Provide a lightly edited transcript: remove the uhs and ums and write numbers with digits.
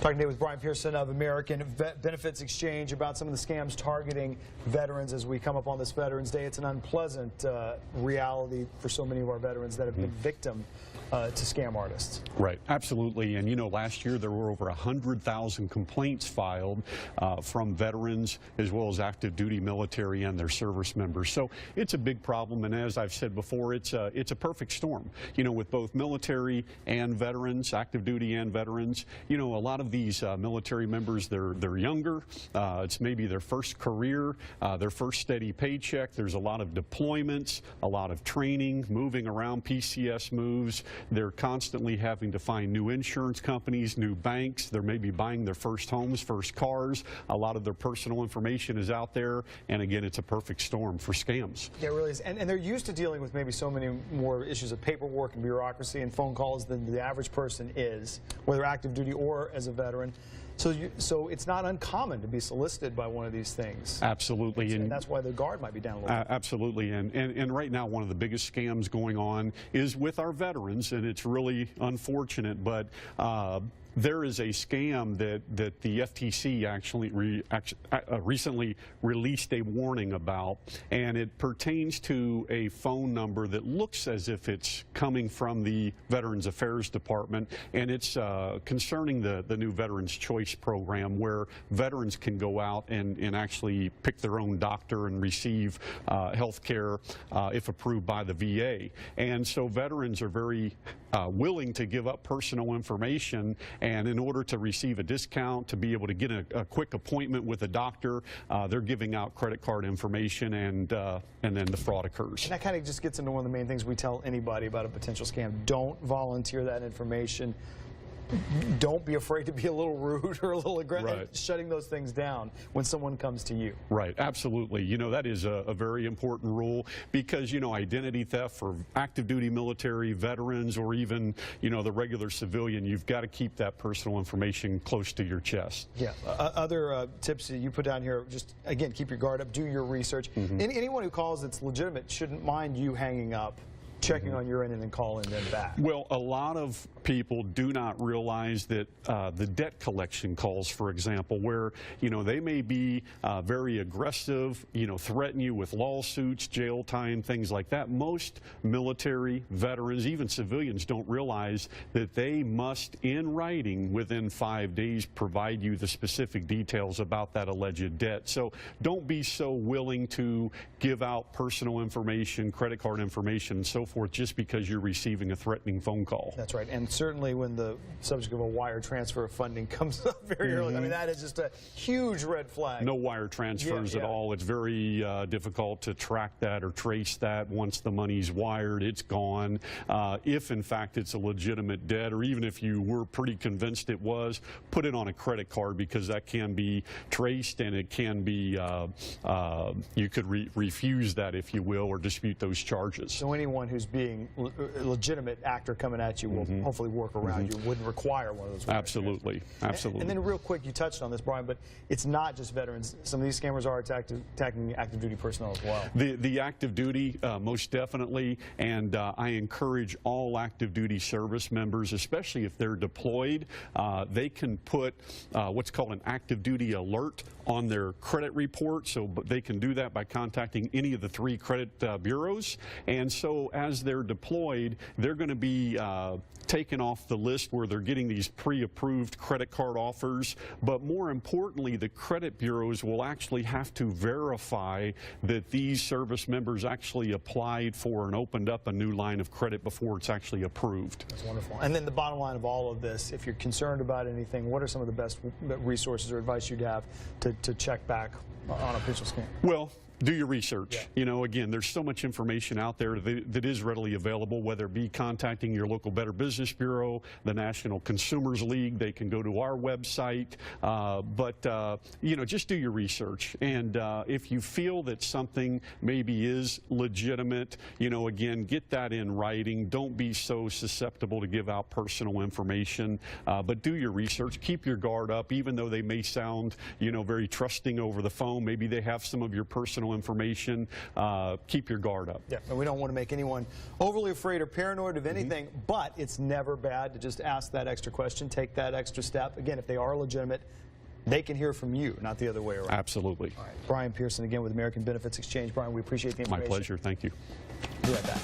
Talking today with Brian Pearson of American Benefits Exchange about some of the scams targeting veterans as we come up on this Veterans Day. It's an unpleasant reality for so many of our veterans that have been victim to scam artists. Right, absolutely. And you know, last year there were over 100,000 complaints filed from veterans as well as active duty military and their service members. So it's a big problem, and as I've said before, it's a perfect storm. You know, with both military and veterans, active duty and veterans, you know, a lot of these military members, they're younger. It's maybe their first career, their first steady paycheck. There's a lot of deployments, a lot of training, moving around, PCS moves. They're constantly having to find new insurance companies, new banks. They're maybe buying their first homes, first cars. A lot of their personal information is out there, and again, it's a perfect storm for scams. Yeah, it really is. And they're used to dealing with maybe so many more issues of paperwork and bureaucracy and phone calls than the average person is, whether active duty or as a veteran. So it's not uncommon to be solicited by one of these things. Absolutely. And that's why the guard might be down a little bit. Absolutely. And right now, one of the biggest scams going on is with our veterans, and it's really unfortunate, but there is a scam that the FTC actually recently released a warning about, and it pertains to a phone number that looks as if it's coming from the Veterans Affairs Department, and it's concerning the new Veterans Choice program, where veterans can go out and actually pick their own doctor and receive health care if approved by the VA. And so veterans are very willing to give up personal information, and in order to receive a discount, to be able to get a quick appointment with a doctor, they're giving out credit card information, and then the fraud occurs. And that kind of just gets into one of the main things we tell anybody about a potential scam. Don't volunteer that information. Don't be afraid to be a little rude or a little aggressive, right. Shutting those things down when someone comes to you. Right, absolutely. You know, that is a very important rule, because, you know, identity theft for active duty military, veterans, or even, you know, the regular civilian, you've got to keep that personal information close to your chest. Yeah. Other tips that you put down here, just, again, keep your guard up, do your research. Anyone who calls that's legitimate shouldn't mind you hanging up, checking on your end, and then calling them back. Well, a lot of people do not realize that the debt collection calls, for example, where, you know, they may be very aggressive, you know, threaten you with lawsuits, jail time, things like that. Most military, veterans, even civilians don't realize that they must, in writing, within 5 days, provide you the specific details about that alleged debt. So don't be so willing to give out personal information, credit card information, and so forth, just because you're receiving a threatening phone call. That's right. And certainly when the subject of a wire transfer of funding comes up very early, I mean, that is just a huge red flag. No wire transfers at all. It's very difficult to track that or trace that. Once the money's wired, it's gone. If in fact it's a legitimate debt, or even if you were pretty convinced it was, put it on a credit card, because that can be traced, and it can be, you could refuse that, if you will, or dispute those charges. So anyone who's being a legitimate actor coming at you will hopefully work around you, wouldn't require one of those. Absolutely, absolutely. And then real quick, you touched on this, Brian, but it's not just veterans. Some of these scammers are attacking active duty personnel as well. The active duty, most definitely, and I encourage all active duty service members, especially if they're deployed, they can put what's called an active duty alert on their credit report. So they can do that by contacting any of the 3 credit bureaus, and so as they're deployed, they're going to be taken off the list where they're getting these pre-approved credit card offers. But more importantly, the credit bureaus will actually have to verify that these service members actually applied for and opened up a new line of credit before it's actually approved. That's wonderful. And then the bottom line of all of this, if you're concerned about anything, what are some of the best resources or advice you'd have to check back on a potential scam? Well, do your research. You know, again, there's so much information out there that is readily available, whether it be contacting your local Better Business Bureau, the National Consumers League. They can go to our website. You know, just do your research. And if you feel that something maybe is legitimate, you know, again, get that in writing. Don't be so susceptible to give out personal information. But do your research. Keep your guard up, even though they may sound, you know, very trusting over the phone. Maybe they have some of your personal information, keep your guard up. Yeah, and we don't want to make anyone overly afraid or paranoid of anything, but it's never bad to just ask that extra question, take that extra step. Again, if they are legitimate, they can hear from you, not the other way around. Absolutely. All right. Brian Pearson again with American Benefits Exchange. Brian, we appreciate the information. My pleasure. Thank you. Be right back.